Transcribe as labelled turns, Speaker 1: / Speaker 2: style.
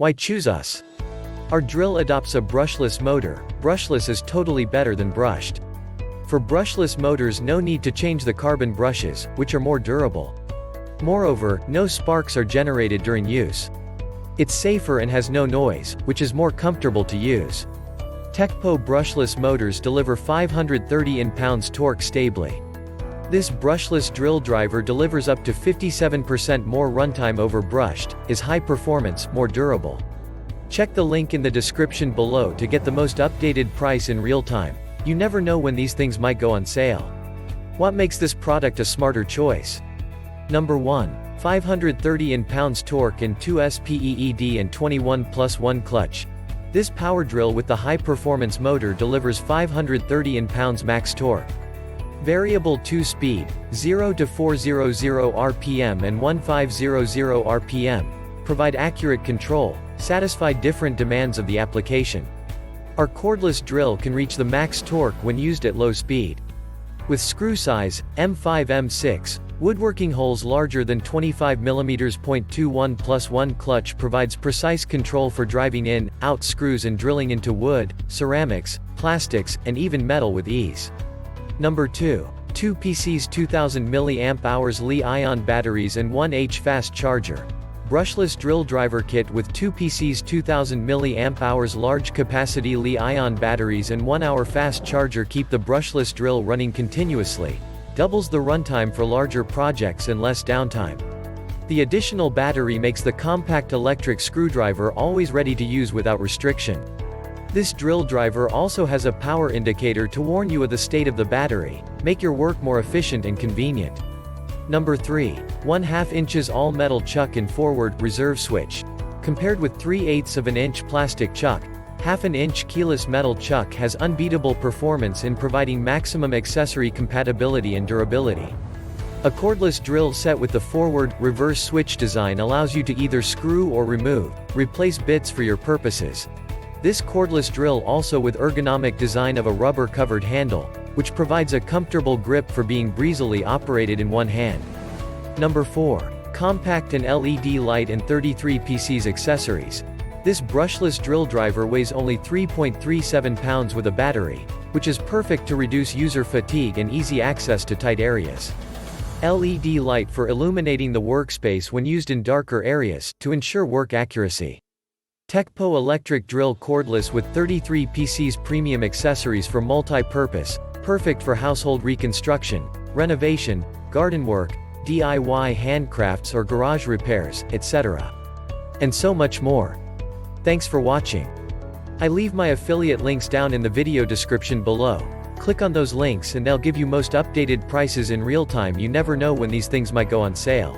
Speaker 1: Why choose us? Our drill adopts a brushless motor. Brushless is totally better than brushed. For brushless motors, no need to change the carbon brushes, which are more durable. Moreover, no sparks are generated during use. It's safer and has no noise, which is more comfortable to use. TECCPO brushless motors deliver 530 N-pounds torque stably. This brushless drill driver delivers up to 57% more runtime over brushed, is high performance, more durable. Check the link in the description below to get the most updated price in real time. You never know when these things might go on sale. What makes this product a smarter choice? Number 1. 530 N-pounds torque and 2 SPEED and 21+1 clutch. This power drill with the high-performance motor delivers 530 N-pounds max torque. Variable 2-speed, 0 to 400 RPM and 1500 RPM, provide accurate control, satisfy different demands of the application. Our cordless drill can reach the max torque when used at low speed. With screw size, M5 M6, woodworking holes larger than 25 mm. .21+1 clutch provides precise control for driving in, out screws and drilling into wood, ceramics, plastics, and even metal with ease. Number 2. 2 PCs 2000 mAh Li-ion batteries and 1H fast charger. Brushless drill driver kit with 2 PCs 2000 mAh large capacity Li-ion batteries and 1 hour fast charger keep the brushless drill running continuously. Doubles the runtime for larger projects and less downtime. The additional battery makes the compact electric screwdriver always ready to use without restriction. This drill driver also has a power indicator to warn you of the state of the battery, make your work more efficient and convenient. Number 3. 1/2 inches all-metal chuck and forward reserve switch. Compared with 3/8 of an inch plastic chuck, 1/2 inch keyless metal chuck has unbeatable performance in providing maximum accessory compatibility and durability. A cordless drill set with the forward-reverse switch design allows you to either screw or replace bits for your purposes. This cordless drill also with ergonomic design of a rubber-covered handle, which provides a comfortable grip for being breezily operated in one hand. Number 4. Compact and LED light and 33 PCs accessories. This brushless drill driver weighs only 3.37 pounds with a battery, which is perfect to reduce user fatigue and easy access to tight areas. LED light for illuminating the workspace when used in darker areas, to ensure work accuracy. TECCPO electric drill cordless with 33 PCs premium accessories for multi-purpose, perfect for household reconstruction, renovation, garden work, DIY handcrafts or garage repairs, etc. And so much more. Thanks for watching. I leave my affiliate links down in the video description below. Click on those links and they'll give you most updated prices in real time. You never know when these things might go on sale.